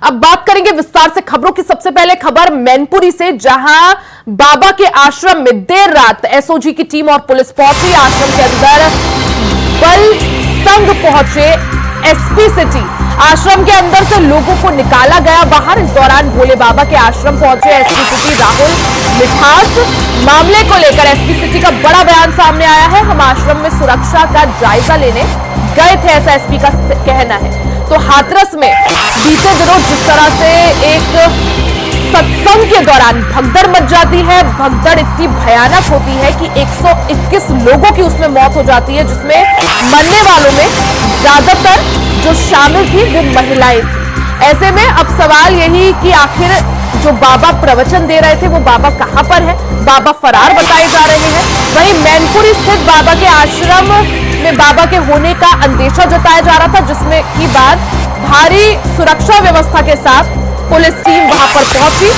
अब बात करेंगे विस्तार से खबरों की। सबसे पहले खबर मैनपुरी से, जहां बाबा के आश्रम में देर रात एसओजी की टीम और पुलिस पहुंची। आश्रम के अंदर बल संग पहुंचे एसपी सिटी। आश्रम के अंदर से लोगों को निकाला गया बाहर। इस दौरान भोले बाबा के आश्रम पहुंचे एसपी सिटी राहुल मिठास। मामले को लेकर एसपी सिटी का बड़ा बयान सामने आया है। हम आश्रम में सुरक्षा का जायजा लेने गए थे, ऐसा एसपी का कहना है। तो हाथरस में बीते दिनों जिस तरह से एक सत्संग के दौरान भगदड़ मच जाती है, भगदड़ इतनी भयानक होती है कि 121 लोगों की उसमें मौत हो जाती है, जिसमें मरने वालों में ज्यादातर जो शामिल थी वो महिलाएं थी। ऐसे में अब सवाल यही कि आखिर जो बाबा प्रवचन दे रहे थे वो बाबा कहां पर है? बाबा फरार बताए जा रहे हैं। वहीं मैनपुरी स्थित बाबा के आश्रम में बाबा के होने का अंदेशा जताया जा रहा था, जिसमें की बाद भारी सुरक्षा व्यवस्था के साथ पुलिस टीम वहां पर पहुंची।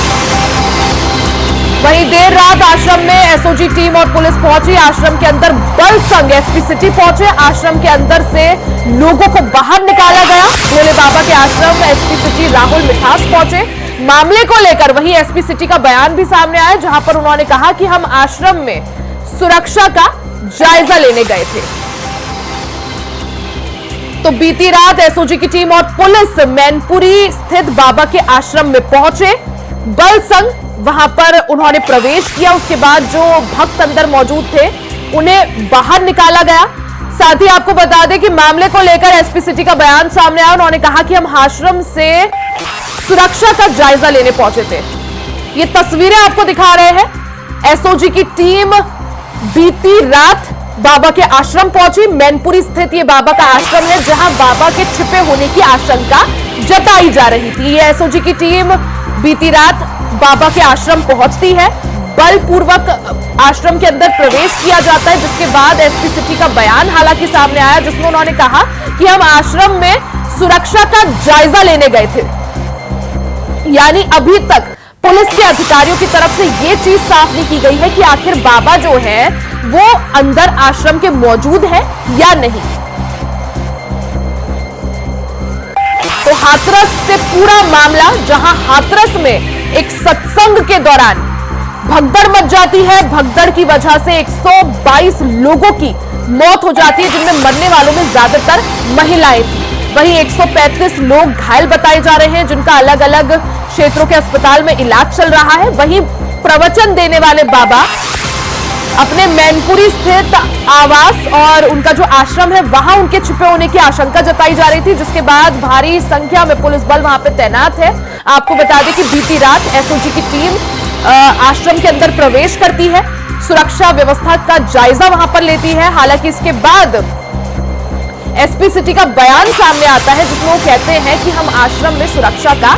वहीं देर रात आश्रम में एसओजी टीम और पुलिस पहुंची। आश्रम के अंदर बल संग एसपी सिटी पहुंचे। आश्रम के अंदर से लोगों को बाहर निकाला गया। भोले बाबा के आश्रम में एसपी सिटी राहुल मिठास पहुंचे। मामले को लेकर वहीं एसपी सिटी का बयान भी सामने आया, जहां पर उन्होंने कहा कि हम आश्रम में सुरक्षा का जायजा लेने गए थे। तो बीती रात एसओजी की टीम और पुलिस मैनपुरी स्थित बाबा के आश्रम में पहुंचे। बल संग वहां पर उन्होंने प्रवेश किया। उसके बाद जो भक्त अंदर मौजूद थे उन्हें बाहर निकाला गया। साथ ही आपको बता दें कि मामले को लेकर एसपी सिटी का बयान सामने आया। उन्होंने कहा कि हम आश्रम से सुरक्षा का जायजा लेने पहुंचे थे। ये तस्वीरें आपको दिखा रहे हैं। एसओजी की टीम बीती रात बाबा के आश्रम पहुंची। मैनपुरी स्थित ये बाबा का आश्रम है, जहां बाबा के छिपे होने की आशंका जताई जा रही थी। ये एसओजी की टीम बीती रात बाबा के आश्रम पहुंचती है। बलपूर्वक आश्रम के अंदर प्रवेश किया जाता है, जिसके बाद एसपी सिटी का बयान हालांकि सामने आया, जिसमें उन्होंने कहा कि हम आश्रम में सुरक्षा का जायजा लेने गए थे। यानी अभी तक पुलिस के अधिकारियों की तरफ से यह चीज साफ नहीं की गई है कि आखिर बाबा जो है वो अंदर आश्रम के मौजूद है या नहीं। तो हाथरस से पूरा मामला, जहां हाथरस में एक सत्संग के दौरान भगदड़ मच जाती है। भगदड़ की वजह से 122 लोगों की मौत हो जाती है, जिनमें मरने वालों में ज्यादातर महिलाएं थी। वहीं 135 लोग घायल बताए जा रहे हैं, जिनका अलग अलग क्षेत्रों के अस्पताल में इलाज चल रहा है। वहीं प्रवचन देने वाले बाबा अपने मैनपुरी स्थित आवास और उनका जो आश्रम है वहां उनके छिपे होने की आशंका जताई जा रही थी, जिसके बाद भारी संख्या में पुलिस बल वहां पे तैनात है। आपको बता दें कि बीती रात एसओजी की टीम आश्रम के अंदर प्रवेश करती है, सुरक्षा व्यवस्था का जायजा वहां पर लेती है। हालांकि इसके बाद एसपी सिटी का बयान सामने आता है, जिसमें वो कहते हैं कि हम आश्रम में सुरक्षा का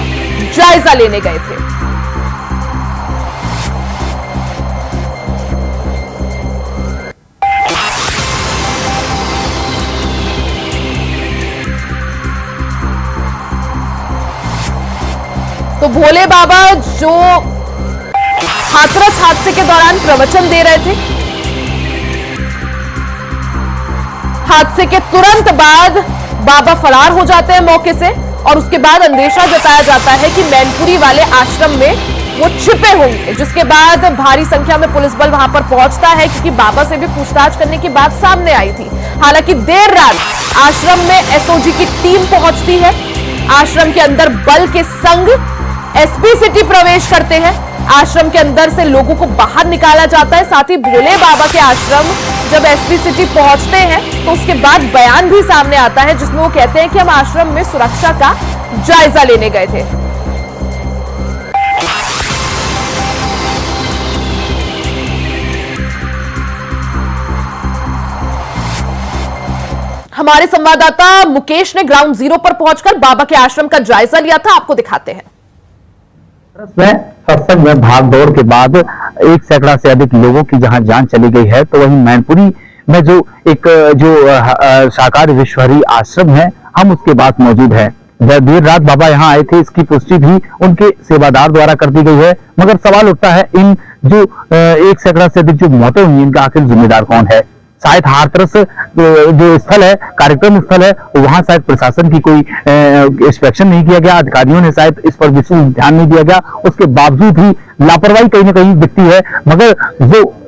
जायजा लेने गए थे। तो भोले बाबा जो हाथरस हादसे के दौरान प्रवचन दे रहे थे, हादसे के तुरंत बाद बाबा फरार हो जाते हैं मौके से, और उसके बाद अंदेशा जताया जाता है कि मैनपुरी वाले आश्रम में वो छिपे होंगे, जिसके बाद भारी संख्या में पुलिस बल वहां पर पहुंचता है, क्योंकि बाबा से भी पूछताछ करने की बात सामने आई थी। हालांकि देर रात आश्रम में एसओजी की टीम पहुंचती है। आश्रम के अंदर बल के संग एसपी सिटी प्रवेश करते हैं। आश्रम के अंदर से लोगों को बाहर निकाला जाता है। साथ ही भोले बाबा के आश्रम जब एसपी सिटी पहुंचते हैं तो उसके बाद बयान भी सामने आता है, जिसमें वो कहते हैं कि हम आश्रम में सुरक्षा का जायजा लेने गए थे। हमारे संवाददाता मुकेश ने ग्राउंड जीरो पर पहुंचकर बाबा के आश्रम का जायजा लिया था, आपको दिखाते हैं। सत्संग में भाग दौड़ के बाद 1 सैकड़ा से अधिक लोगों की जहां जान चली गई है, तो वहीं मैनपुरी में जो साकार विश्वहरी आश्रम है, हम उसके पास मौजूद है। देर रात बाबा यहाँ आए थे, इसकी पुष्टि भी उनके सेवादार द्वारा कर दी गई है। मगर सवाल उठता है, इन जो 1 सैकड़ा से अधिक जो मौतें हुई, इनका आखिर जिम्मेदार कौन है? शायद हाथरस जो स्थल है, कार्यक्रम स्थल है, वहां शायद प्रशासन की कोई इंस्पेक्शन नहीं किया गया, अधिकारियों ने शायद इस पर विशेष ध्यान नहीं दिया गया, उसके बावजूद ही लापरवाही कहीं ना कहीं दिखती है। मगर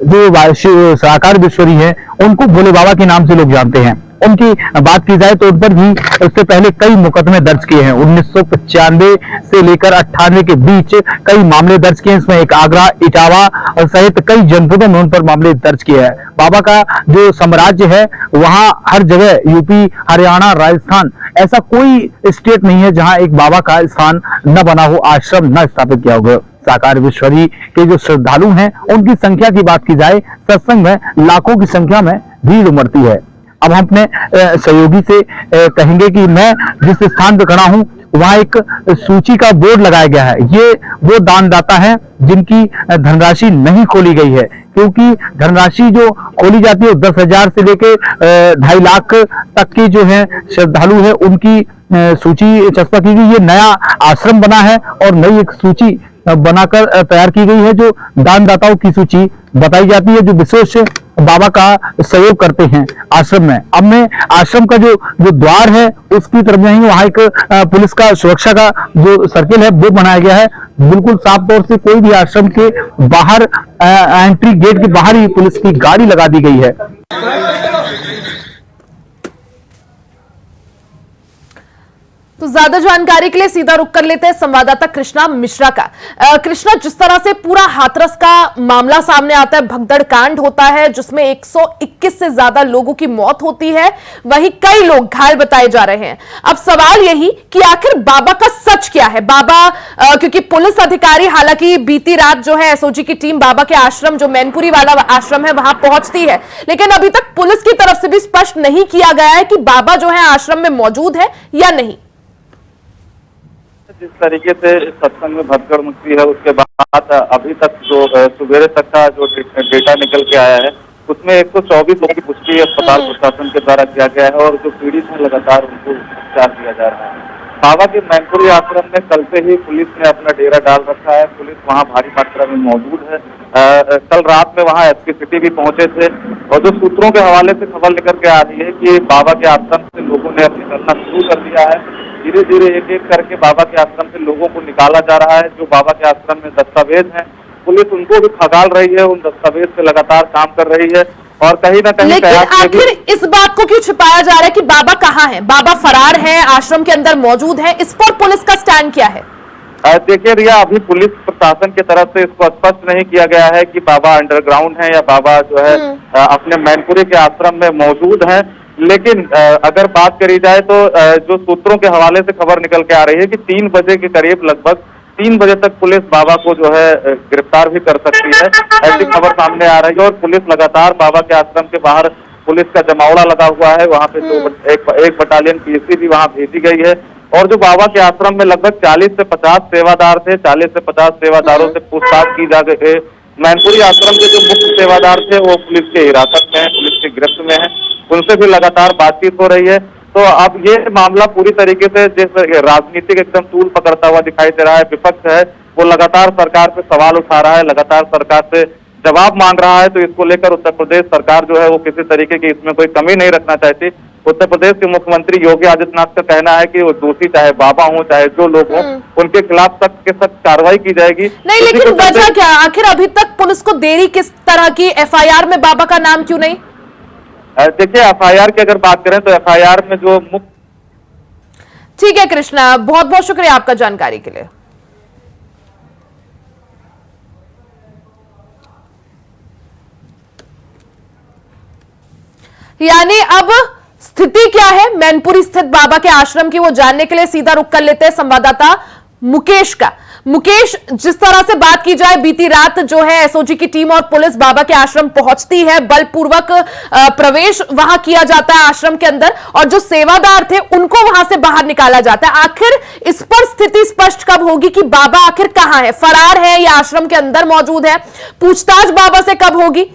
जो साकार विश्वरी है, उनको भोले बाबा के नाम से लोग जानते हैं। उनकी बात की जाए तो उन पर भी उससे पहले कई मुकदमे दर्ज किए हैं। 1995 से लेकर 98 के बीच कई मामले दर्ज किए हैं। इसमें एक आगरा, इटावा सहित कई जनपदों में उन पर मामले दर्ज किए हैं। बाबा का जो साम्राज्य है, वहां हर जगह यूपी, हरियाणा, राजस्थान, ऐसा कोई स्टेट नहीं है जहां एक बाबा का स्थान न बना हो, आश्रम न स्थापित किया होगा। साकार विश्वरी के जो श्रद्धालु हैं, उनकी संख्या की बात की जाए, सत्संग में लाखों की संख्या में भीड़ उमड़ती है। अब हम अपने सहयोगी से कहेंगे कि मैं जिस स्थान पर खड़ा हूं, वहां एक सूची का बोर्ड लगाया गया है। ये वो दानदाता है जिनकी धनराशि नहीं खोली गई है, क्योंकि धनराशि जो खोली जाती है 10,000 से लेके 2.5 लाख तक की जो है श्रद्धालु है, उनकी सूची चस्पा की गई। ये नया आश्रम बना है और नई एक सूची बनाकर तैयार की गई है, जो दानदाताओं की सूची बताई जाती है, जो विशेष बाबा का सहयोग करते हैं आश्रम में। अब मैं आश्रम का जो द्वार है उसकी तरफ जाएंगे। वहां एक पुलिस का सुरक्षा का जो सर्किल है वो बनाया गया है। बिल्कुल साफ तौर से कोई भी आश्रम के बाहर एंट्री गेट के बाहर ही पुलिस की गाड़ी लगा दी गई है। तो ज्यादा जानकारी के लिए सीधा रुख कर लेते हैं संवाददाता कृष्णा मिश्रा का। कृष्णा, जिस तरह से पूरा हाथरस का मामला सामने आता है, भगदड़ कांड होता है जिसमें 121 से ज्यादा लोगों की मौत होती है, वहीं कई लोग घायल बताए जा रहे हैं। अब सवाल यही कि आखिर बाबा का सच क्या है। बाबा क्योंकि पुलिस अधिकारी, हालांकि बीती रात जो है एसओजी की टीम बाबा के आश्रम, जो मैनपुरी वाला आश्रम है, वहां पहुंचती है, लेकिन अभी तक पुलिस की तरफ से भी स्पष्ट नहीं किया गया है कि बाबा जो है आश्रम में मौजूद है या नहीं। जिस तरीके से सत्संग में भगदड़ मची है, उसके बाद अभी तक जो सुबेरे तक का जो डेटा निकल के आया है, उसमें 124 लोगों की पुष्टि अस्पताल प्रशासन के द्वारा किया गया है और जो पीड़ित है लगातार उनको उपचार दिया जा रहा है। बाबा के मैनपुरी आश्रम में कल से ही पुलिस ने अपना डेरा डाल रखा है। पुलिस वहां भारी मात्रा में मौजूद है। कल रात में वहां एसपी सिटी भी पहुंचे थे और जो सूत्रों के हवाले से खबर लेकर के आ रही है कि बाबा के आश्रम से लोगों ने अब निकलना शुरू कर दिया है। धीरे धीरे एक एक करके बाबा के आश्रम से लोगों को निकाला जा रहा है। जो बाबा के आश्रम में दस्तावेज हैं, पुलिस उनको भी खंगाल रही है, उन दस्तावेज पे लगातार काम कर रही है और कहीं ना कहीं। लेकिन आखिर इस बात को क्यों छिपाया जा रहा है कि बाबा कहाँ है? बाबा फरार है, आश्रम के अंदर मौजूद है, इस पर पुलिस का स्टैंड क्या है? देखिए रिया, अभी पुलिस प्रशासन की तरफ से इसको स्पष्ट नहीं किया गया है कि बाबा अंडरग्राउंड है या बाबा जो है अपने मैनपुरी के आश्रम में मौजूद है। लेकिन अगर बात करी जाए तो जो सूत्रों के हवाले से खबर निकल के आ रही है कि 3 बजे के करीब, लगभग 3 बजे तक पुलिस बाबा को जो है गिरफ्तार भी कर सकती है, ऐसी खबर सामने आ रही है। और पुलिस लगातार बाबा के आश्रम के बाहर पुलिस का जमावड़ा लगा हुआ है। वहाँ पे एक बटालियन पीएसी भी वहाँ भेजी गई है। और जो बाबा के आश्रम में लगभग 40 से 50 सेवादार थे, 40 से 50 सेवादारों से पूछताछ की जा गई। मैनपुरी आश्रम के जो मुख्य सेवादार थे वो पुलिस के हिरासत में है, पुलिस की गिरफ्त में है, उनसे भी लगातार बातचीत हो रही है। तो अब ये मामला पूरी तरीके से जिस राजनीतिक एकदम तूल पकड़ता हुआ दिखाई दे रहा है। विपक्ष है वो लगातार सरकार पे सवाल उठा रहा है, लगातार सरकार से जवाब मांग रहा है। तो इसको लेकर उत्तर प्रदेश सरकार जो है वो किसी तरीके की इसमें कोई कमी नहीं रखना चाहती। उत्तर प्रदेश के मुख्यमंत्री योगी आदित्यनाथ का कहना है कि वो दोषी, चाहे बाबा हो चाहे जो लोग हों, उनके खिलाफ सख्त से सख्त कार्रवाई की जाएगी। नहीं, लेकिन वजह क्या? आखिर अभी तक पुलिस को देरी किस तरह की? एफआईआर में बाबा का नाम क्यों नहीं? देखिए, एफआईआर की अगर बात करें तो एफआईआर में जो मुख्य। ठीक है कृष्णा, बहुत बहुत शुक्रिया आपका जानकारी के लिए। यानी अब स्थिति क्या है मैनपुरी स्थित बाबा के आश्रम की, वो जानने के लिए सीधा रुख कर लेते हैं संवाददाता मुकेश का। मुकेश, जिस तरह से बात की जाए, बीती रात जो है एसओजी की टीम और पुलिस बाबा के आश्रम पहुंचती है, बलपूर्वक प्रवेश वहां किया जाता है आश्रम के अंदर, और जो सेवादार थे उनको वहां से बाहर निकाला जाता है। आखिर इस पर स्थिति स्पष्ट कब होगी कि बाबा आखिर कहां है? फरार है या आश्रम के अंदर मौजूद है? पूछताछ बाबा से कब होगी?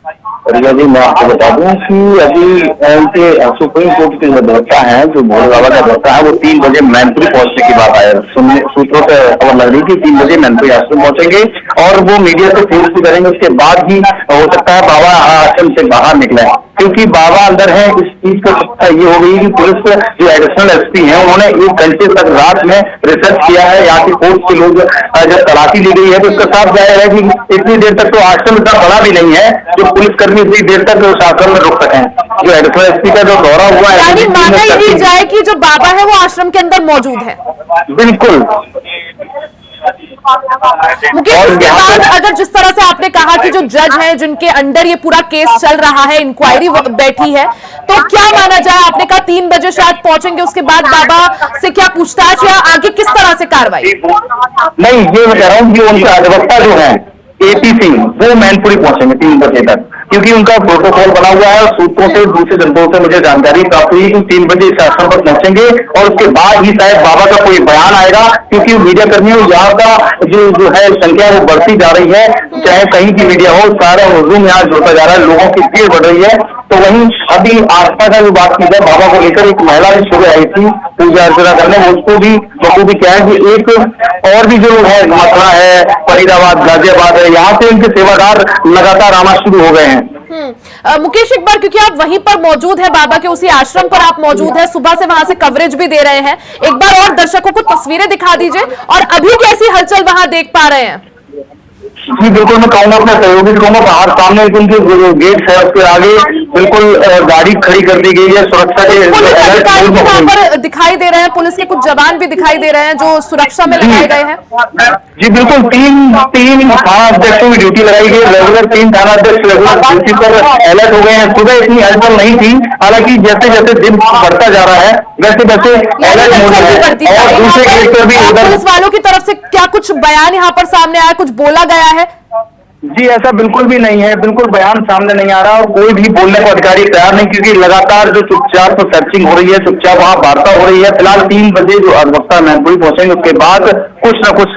रिया जी, मैं आपको बता दूं कि अभी उनके सुप्रीम कोर्ट के जो अधिवक्ता है, जो भोले बाबा का अधिवक्ता है, वो 3 बजे मैनपुरी पहुंचने की बात आया। सुनने सूत्रों से खबर लग रही थी 3 बजे मैनपुरी आश्रम पहुंचेंगे और वो मीडिया से फेस भी करेंगे। उसके बाद ही हो सकता है बाबा आश्रम से बाहर निकले, क्योंकि बाबा अंदर है। इस चीज को सत्ता ये हो गई कि पुलिस जो एडिशनल एसपी है, उन्होंने 1 घंटे तक रात में रिसर्च किया है। यहाँ की फोर्स के लोग जब तलाशी ली गई है तो इसका साफ जाहिर है कि इतनी देर तक तो आश्रम इतना बड़ा भी नहीं है जो पुलिसकर्मी इतनी देर तक उस आश्रम में रुक सकें। जो एडिशनल एसपी का जो दौरा हुआ है, यानी माना यही जाए कि जो बाबा है वो आश्रम के अंदर मौजूद है। बिल्कुल। मुकेश, इसके बाद अगर जिस तरह से आपने कहा कि जो जज हैं जिनके अंडर ये पूरा केस चल रहा है, इंक्वायरी बैठी है, तो क्या माना जाए? आपने कहा 3 बजे शायद पहुंचेंगे, उसके बाद बाबा से क्या पूछताछ या आगे किस तरह से कार्रवाई? नहीं, ये मैं कह रहा हूँ कि उनके अधिवक्ता जो है AP सिंह, वो मैनपुरी पहुंचेंगे 3 बजे तक, क्योंकि उनका प्रोटोकॉल बना हुआ है। सूत्रों से, दूसरे जनताओं से मुझे जानकारी प्राप्त हुई कि 3 बजे इस आश्रम पर पहुंचेंगे और उसके बाद ही शायद बाबा का कोई बयान आएगा, क्योंकि मीडिया कर्मियों यहाँ का जो है संख्या वो बढ़ती जा रही है। चाहे कहीं की मीडिया हो, सारा हुजूम यहाँ जुड़ता जा रहा है, लोगों की भीड़ बढ़ रही है। तो वहीं अभी आस्था का जो बात की जाए, बाबा को लेकर एक महिला भी सुबह आई थी पूजा अर्चना करने, उसको भी बखूबी क्या है कि एक और भी जो है मथुरा है, फरीदाबाद, गाजियाबाद है, यहाँ से इनके सेवादार लगातार आना शुरू हो गए हैं। मुकेश, एक बार, क्योंकि आप वहीं पर मौजूद है, बाबा के उसी आश्रम पर आप मौजूद है, सुबह से वहां से कवरेज भी दे रहे हैं, एक बार और दर्शकों को तस्वीरें दिखा दीजिए और अभी कैसी हलचल वहां देख पा रहे हैं? जी बिल्कुल, मैं कहूँगा अपने सहयोगी को कहूँगा, बाहर सामने उनके गेट है उसके आगे बिल्कुल गाड़ी खड़ी कर दी गई है सुरक्षा के। पुलिस अधिकारी भी वहाँ पर दिखाई दे रहे हैं, पुलिस के कुछ जवान भी दिखाई दे रहे हैं जो सुरक्षा में लगाए गए हैं। जी बिल्कुल, तीन थाना अध्यक्षों की ड्यूटी लगाई गई, रेगुलर 3 थाना अध्यक्ष रेगुलर ड्यूटी पर अलर्ट हो गए हैं। सुबह इतनी हलचल नहीं थी, हालांकि जैसे जैसे दिन बढ़ता जा रहा है वैसे वैसे अलर्ट हो रहा है। और दूसरे गेट पर भी पुलिस वालों की तरफ से क्या कुछ बयान यहाँ पर सामने आया, कुछ बोला गया है? जी ऐसा बिल्कुल भी नहीं है, बिल्कुल बयान सामने नहीं आ रहा और कोई भी बोलने को अधिकारी तैयार नहीं, क्योंकि लगातार जो चुपचाप सर्चिंग हो रही है, चुपचाप वहाँ वार्ता हो रही है। फिलहाल 3 बजे जो अधिवक्ता मैनपुरी पहुंचेंगे, उसके बाद कुछ न कुछ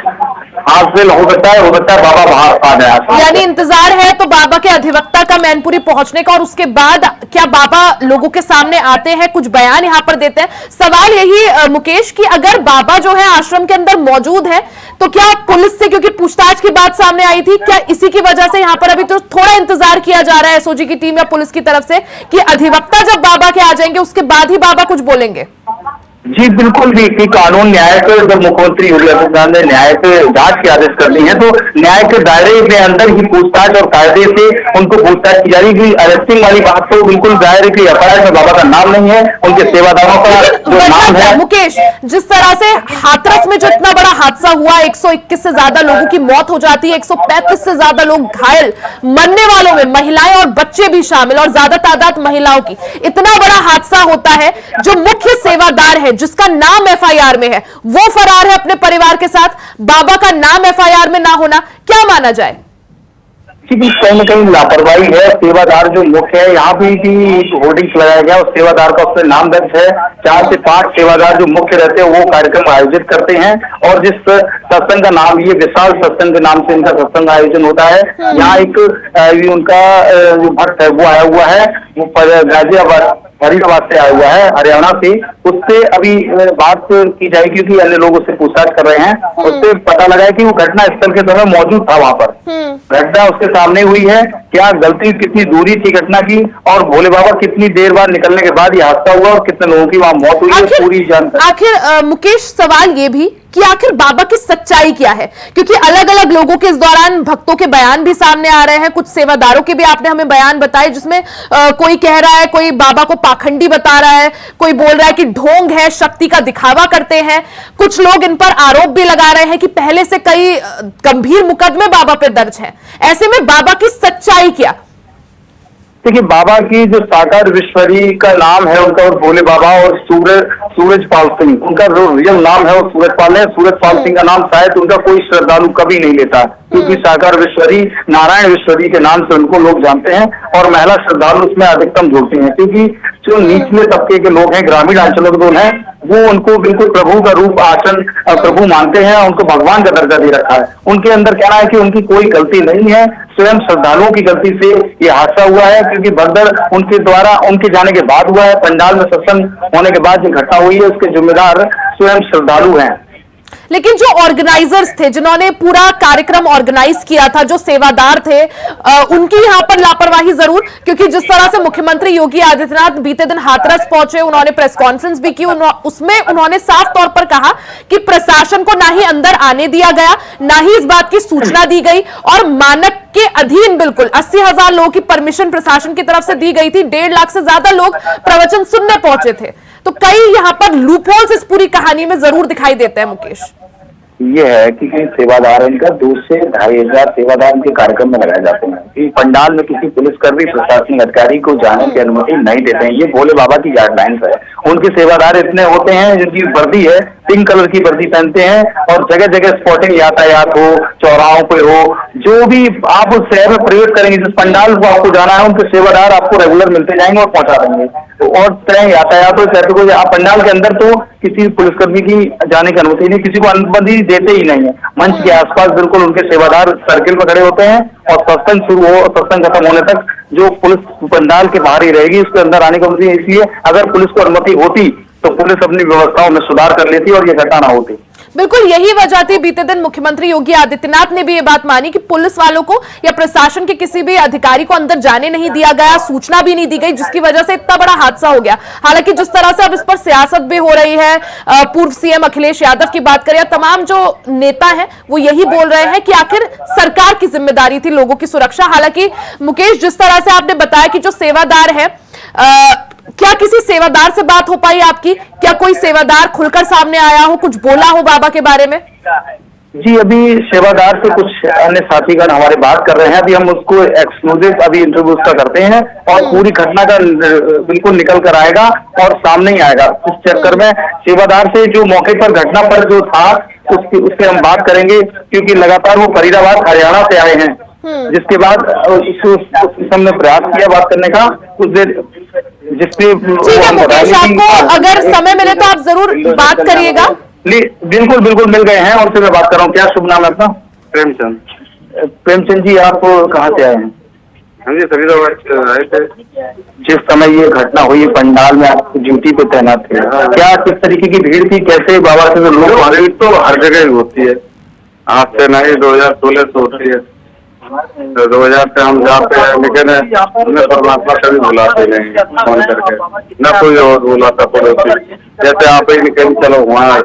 हासिल हो सकता है बाबा बाहर आ जाए। यानी इंतजार है तो बाबा के अधिवक्ता का मैनपुरी पहुंचने का, और उसके बाद क्या बाबा लोगों के सामने आते हैं, कुछ बयान यहाँ पर देते हैं? सवाल यही मुकेश कि अगर बाबा जो है आश्रम के अंदर मौजूद है तो क्या पुलिस से, क्योंकि पूछताछ की बात सामने आई थी, क्या इसी की वजह से यहाँ पर अभी तो थोड़ा इंतजार किया जा रहा है SOG की टीम या पुलिस की तरफ से कि अधिवक्ता जब बाबा के आ जाएंगे उसके बाद ही बाबा कुछ बोलेंगे? जी बिल्कुल भी, कि कानून न्याय पे जब मुख्यमंत्री योगी आदित्यनाथ ने न्याय पे जांच के आदेश कर दिए हैं तो न्याय के दायरे में अंदर ही पूछताछ और कायदे से उनको पूछताछ की जा रही है। अरेस्टिंग वाली बात तो बिल्कुल जाहिर है कि FIR में बाबा का नाम नहीं है, उनके सेवादारों का जो नाम है। मुकेश, जिस तरह से हाथरस में जो इतना बड़ा हादसा हुआ, 121 से ज्यादा लोगों की मौत हो जाती है, 135 से ज्यादा लोग घायल, मरने वालों में महिलाएं और बच्चे भी शामिल और ज्यादा तादाद महिलाओं की, इतना बड़ा हादसा होता है, जो मुख्य सेवादार है जिसका नाम FIR में है वो फरार है अपने परिवार के साथ, बाबा का नाम FIR में ना होना, क्या माना जाए? कहीं न कहीं लापरवाही है। सेवादार जो मुख्य है, यहाँ भी होर्डिंग्स लगाया गया, उस सेवादार का उसमें नाम दर्ज है। 4 से 5 सेवादार जो मुख्य रहते हैं वो कार्यक्रम आयोजित करते हैं और जिस सत्संग का नाम, ये विशाल सत्संग के नाम से इनका सत्संग आयोजन होता है, यहाँ एक उनका जो भक्त है वो आया हुआ है, वो गाजियाबाद फरीदाबाद से आया हुआ है, हरियाणा से। उससे अभी बात की जाएगी क्योंकि अन्य लोग उससे पूछताछ कर रहे हैं। उससे पता लगा है कि वो घटना स्थल के समय मौजूद था वहां पर, घटना उसके सामने हुई है। क्या गलती, कितनी दूरी थी घटना की और भोले बाबा कितनी देर बाद निकलने के बाद ये हादसा हुआ और कितने लोगों की वहां मौत हुई है, पूरी जानकारी। आखिर मुकेश, सवाल ये भी कि आखिर बाबा की सच्चाई क्या है, क्योंकि अलग अलग लोगों के इस दौरान भक्तों के बयान भी सामने आ रहे हैं, कुछ सेवादारों के भी आपने हमें बयान बताए जिसमें कोई कह रहा है, कोई बाबा को पाखंडी बता रहा है, कोई बोल रहा है कि ढोंग है, शक्ति का दिखावा करते हैं, कुछ लोग इन पर आरोप भी लगा रहे हैं कि पहले से कई गंभीर मुकदमे बाबा पे दर्ज हैं। ऐसे में बाबा की सच्चाई क्या? देखिए, बाबा की जो साकार विश्वरी का नाम है उनका, और भोले बाबा और सूरजपाल सिंह, उनका जो रियल नाम है वो सूरजपाल है। सूरजपाल सिंह का नाम शायद उनका कोई श्रद्धालु कभी नहीं लेता। क्योंकि साकार विश्वरी, नारायण विश्वरी के नाम से उनको लोग जानते हैं और महिला श्रद्धालु उसमें अधिकतम जुड़ती हैं, क्योंकि जो निचले तबके के लोग हैं, ग्रामीण अंचलों के लोग हैं, वो उनको बिल्कुल प्रभु का रूप आसन प्रभु मानते हैं, उनको भगवान का दर्जा दे रखा है। उनके अंदर कहना है कि उनकी कोई गलती नहीं है, स्वयं श्रद्धालुओं की गलती से ये हादसा हुआ है, क्योंकि भगदड़ उनके द्वारा उनके जाने के बाद हुआ है। पंडाल में सत्संग होने के बाद जो घटना हुई है उसके जिम्मेदार स्वयं श्रद्धालु हैं। लेकिन जो ऑर्गेनाइजर्स थे, जिन्होंने पूरा कार्यक्रम ऑर्गेनाइज किया था, जो सेवादार थे, उनकी यहां पर लापरवाही जरूर, क्योंकि जिस तरह से मुख्यमंत्री योगी आदित्यनाथ बीते दिन हाथरस पहुंचे, उन्होंने प्रेस कॉन्फ्रेंस भी की, उसमें उन्होंने साफ तौर पर कहा कि प्रशासन को ना ही अंदर आने दिया गया, ना ही इस बात की सूचना दी गई और मानक के अधीन बिल्कुल 80,000 लोगों की परमिशन प्रशासन की तरफ से दी गई थी। 1.5 लाख से ज्यादा लोग प्रवचन सुनने पहुंचे थे। तो कई यहां पर लूपहोल्स इस पूरी कहानी में जरूर दिखाई देते हैं मुकेश। ये है कि सेवादार इनका 2 से 2,500 सेवादार इनके कार्यक्रम में लगाए जाते हैं कि पंडाल में किसी पुलिसकर्मी प्रशासनिक अधिकारी को जाने की अनुमति नहीं देते हैं। ये भोले बाबा की गाइडलाइंस है। उनके सेवादार इतने होते हैं जिनकी वर्दी है, पिंक कलर की वर्दी पहनते हैं और जगह जगह स्पॉटिंग यातायात हो, चौराहों पे हो, जो भी आप उस शहर में प्रवेश करेंगे, जिस पंडाल को आपको जाना है, उनके सेवादार आपको रेगुलर मिलते जाएंगे और पहुंचा देंगे। तो और तरह यातायात हो, ट्रैफिक हो, आप पंडाल के अंदर तो किसी पुलिसकर्मी की जाने की अनुमति नहीं, किसी को अनुमति देते ही नहीं है। मंच के आसपास बिल्कुल उनके सेवादार सर्किल में खड़े होते हैं और सत्संग शुरू हो और सत्संग खत्म होने तक जो पुलिस पंडाल के बाहर ही रहेगी, उसके अंदर आने की अनुमति नहीं। इसलिए अगर पुलिस को अनुमति होती तो पुलिस अपनी व्यवस्थाओं में सुधार कर लेती और ये घटना ना होती। बिल्कुल यही वजह थी। बीते दिन मुख्यमंत्री योगी आदित्यनाथ ने भी ये बात मानी कि पुलिस वालों को या प्रशासन के किसी भी अधिकारी को अंदर जाने नहीं दिया गया, सूचना भी नहीं दी गई, जिसकी वजह से इतना बड़ा हादसा हो गया। हालांकि जिस तरह से अब इस पर सियासत भी हो रही है, पूर्व सीएम अखिलेश यादव की बात करें, तमाम जो नेता हैं वो यही बोल रहे हैं कि आखिर सरकार की जिम्मेदारी थी लोगों की सुरक्षा। हालांकि मुकेश, जिस तरह से आपने बताया कि जो सेवादार है, क्या किसी सेवादार से बात हो पाई आपकी? क्या कोई सेवादार खुलकर सामने आया हो, कुछ बोला हो बाबा के बारे में? जी, अभी सेवादार से कुछ अन्य साथीगण हमारे बात कर रहे हैं। अभी हम उसको एक्सक्लूसिव अभी इंटरव्यू उसका करते हैं और पूरी घटना का बिल्कुल निकल कर आएगा और सामने ही आएगा। इस चक्कर में सेवादार से जो मौके पर घटना पर जो था उससे हम बात करेंगे, क्योंकि लगातार वो फरीदाबाद हरियाणा से आए हैं। जिसके बाद हमने प्रयास किया बात करने का कुछ देर, जिससे ठीक है मुकेश, आपको अगर समय मिले तो आप जरूर बात करिएगा। बिल्कुल बिल्कुल मिल गए हैं और फिर मैं बात कर रहा हूँ। क्या शुभ नाम है अपना? प्रेमचंद। प्रेमचंद जी, आप कहाँ से आए हैं? हम जी फरीदाबाद से आए थे। जिस समय ये घटना हुई पंडाल में आप ड्यूटी पे तैनात थे, क्या किस तरीके की भीड़ थी? कैसे बाबा से जो लोग? भीड़ तो हर जगह ही होती है, आज से नहीं 2016 से होती है। तो 2000 से हम जाते हैं, लेकिन हमें परमात्मा कभी बुलाते नहीं फोन करके, न कोई और बुलाता पड़ोसी। जैसे आप ही निकल चलो वहाँ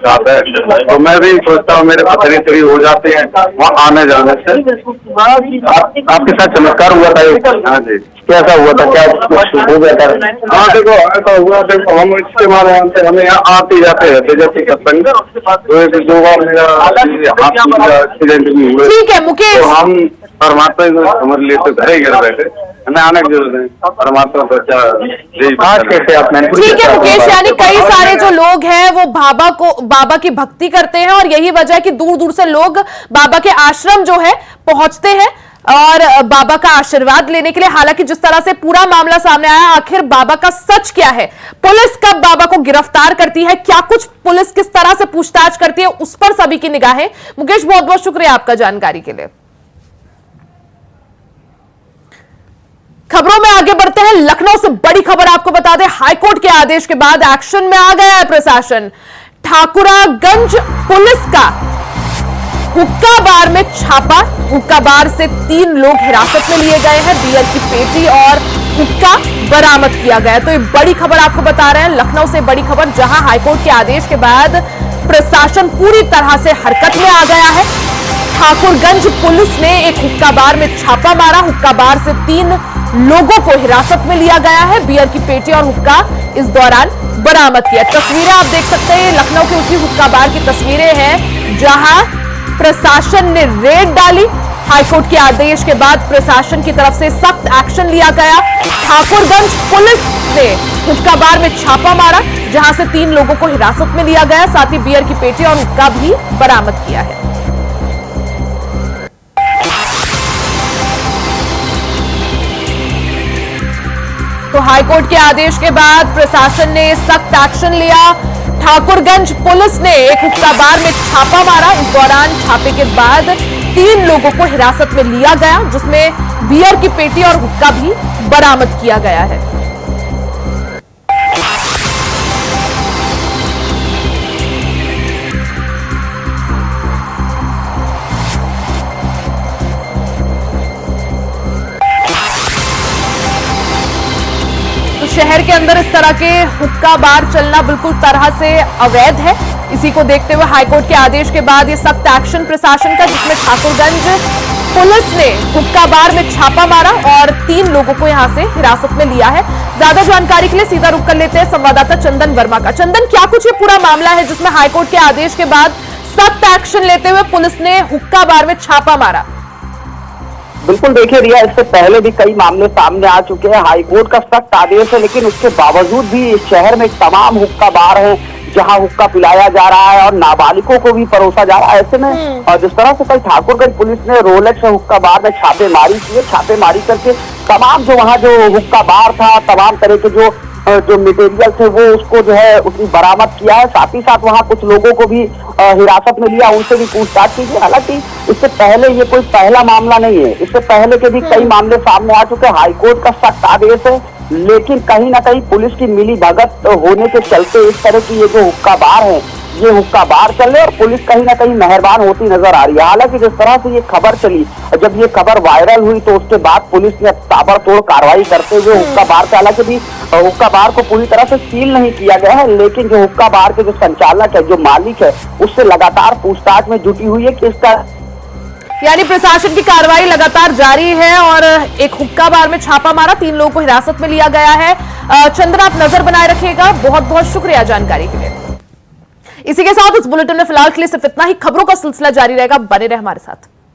जाते हैं, तो मैं भी सोचता हूँ मेरे पथरी तरी हो जाते हैं वहाँ आने जाने से। आपके साथ चमत्कार हुआ था? हाँ जी। कैसा हुआ था? क्या कुछ हो गया था? हाँ देखो, ऐसा हुआ, देखो हम इसके मारे हमें यहाँ आते जाते रहते, जैसे सत्संग तो 2 बार मेरा एक्सीडेंट भी हुए। ठीक है मुकेश, तो हम परमात्मा को समझ लिए तो घर ही घर बैठे, हमें आने की जरूरत है। परमात्मा को कैसे आप? ठीक है मुकेश, यानी कई सारे जो लोग हैं वो बाबा की भक्ति करते हैं और यही वजह है कि दूर दूर से लोग बाबा के आश्रम जो है पहुंचते हैं और बाबा का आशीर्वाद लेने के लिए। हालांकि जिस तरह से पूरा मामला सामने आया, आखिर बाबा का सच क्या है, पुलिस कब बाबा को गिरफ्तार करती है, क्या कुछ पुलिस किस तरह से पूछताछ करती है, उस पर सभी की निगाहें। मुकेश, बहुत बहुत शुक्रिया आपका जानकारी के लिए। खबरों में आगे बढ़ते हैं। लखनऊ से बड़ी खबर आपको बता दें, हाईकोर्ट के आदेश के बाद एक्शन में आ गया है प्रशासन। ठाकुरागंज पुलिस का हुक्का बार में छापा, हुक्का बार से 3 लोग हिरासत में लिए गए हैं, बियर की पेटी और हुक्का बरामद किया गया। तो ये बड़ी खबर आपको बता रहे हैं, लखनऊ से बड़ी खबर, जहां हाईकोर्ट के आदेश के बाद प्रशासन पूरी तरह से हरकत में आ गया है। ठाकुरगंज पुलिस ने एक हुक्का बार में छापा मारा, हुक्का बार से 3 लोगों को हिरासत में लिया गया है, बियर की पेटी और हुक्का इस दौरान बरामद किया। तस्वीरें आप देख सकते हैं, लखनऊ के उसी हुक्का बार की तस्वीरें हैं जहां प्रशासन ने रेड डाली। हाईकोर्ट के आदेश के बाद प्रशासन की तरफ से सख्त एक्शन लिया गया। ठाकुरगंज पुलिस ने हुक्का बार में छापा मारा, जहां से 3 लोगों को हिरासत में लिया गया, साथ ही बियर की पेटी और हुक्का भी बरामद किया है। तो हाईकोर्ट के आदेश के बाद प्रशासन ने सख्त एक्शन लिया। ठाकुरगंज पुलिस ने एक हुक्का बार में छापा मारा। इस दौरान छापे के बाद 3 लोगों को हिरासत में लिया गया, जिसमें बियर की पेटी और हुक्का भी बरामद किया गया है। शहर के अंदर इस तरह के हुक्का बार चलना बिल्कुल तरह से अवैध है। इसी को देखते हुए हाईकोर्ट के आदेश के बाद ये सख्त एक्शन प्रशासन का, जिसमें ठाकुरगंज पुलिस ने हुक्का बार में छापा मारा और 3 लोगों को यहां से हिरासत में लिया है। ज्यादा जानकारी के लिए सीधा रुख कर लेते हैं संवाददाता चंदन वर्मा का। चंदन, क्या कुछ ये पूरा मामला है जिसमें हाईकोर्ट के आदेश के बाद सख्त एक्शन लेते हुए पुलिस ने हुक्का बार में छापा मारा? बिल्कुल, देखिए रिया, इससे पहले भी कई मामले सामने आ चुके हैं। हाईकोर्ट का सख्त आदेश है, लेकिन उसके बावजूद भी इस शहर में तमाम हुक्का बार हैं जहां हुक्का पिलाया जा रहा है और नाबालिगों को भी परोसा जा रहा है। ऐसे में और जिस तरह से कल ठाकुरगंज पुलिस ने रोलेक्स हुक्का बार में छापेमारी की है, छापेमारी करके तमाम जो वहाँ जो हुक्का बार था, तमाम तरह के जो मटेरियल थे वो उसको जो है उसने बरामद किया है। साथ ही साथ वहाँ कुछ लोगों को भी हिरासत में लिया, उनसे भी पूछताछ की गई। हालांकि इससे पहले ये कोई पहला मामला नहीं है, इससे पहले के भी कई मामले सामने आ चुके हैं। हाईकोर्ट का सख्त आदेश है, लेकिन कहीं ना कहीं पुलिस की मिली भगत होने के चलते इस तरह की ये जो हुक्का बार है, ये हुक्का बार चल रहे और पुलिस कहीं ना कहीं मेहरबान होती नजर आ रही है। हालांकि जिस तरह से ये खबर चली, जब ये खबर वायरल हुई तो उसके बाद पुलिस ने ताबड़तोड़ कार्रवाई करते हुए हुक्का बार से, हालांकि भी हुक्का बार को पूरी तरह से सील नहीं किया गया है, लेकिन जो हुक्का बार के जो संचालक है, जो मालिक है, उससे लगातार पूछताछ में जुटी हुई है कि इसका यानी प्रशासन की कार्रवाई लगातार जारी है और एक हुक्का बार में छापा मारा, 3 लोगों को हिरासत में लिया गया है। चंद्र, आप नजर बनाए रखिएगा। बहुत बहुत शुक्रिया जानकारी के लिए। इसी के साथ इस बुलेटिन में फिलहाल के लिए सिर्फ इतना ही। खबरों का सिलसिला जारी रहेगा, बने रहे हमारे साथ।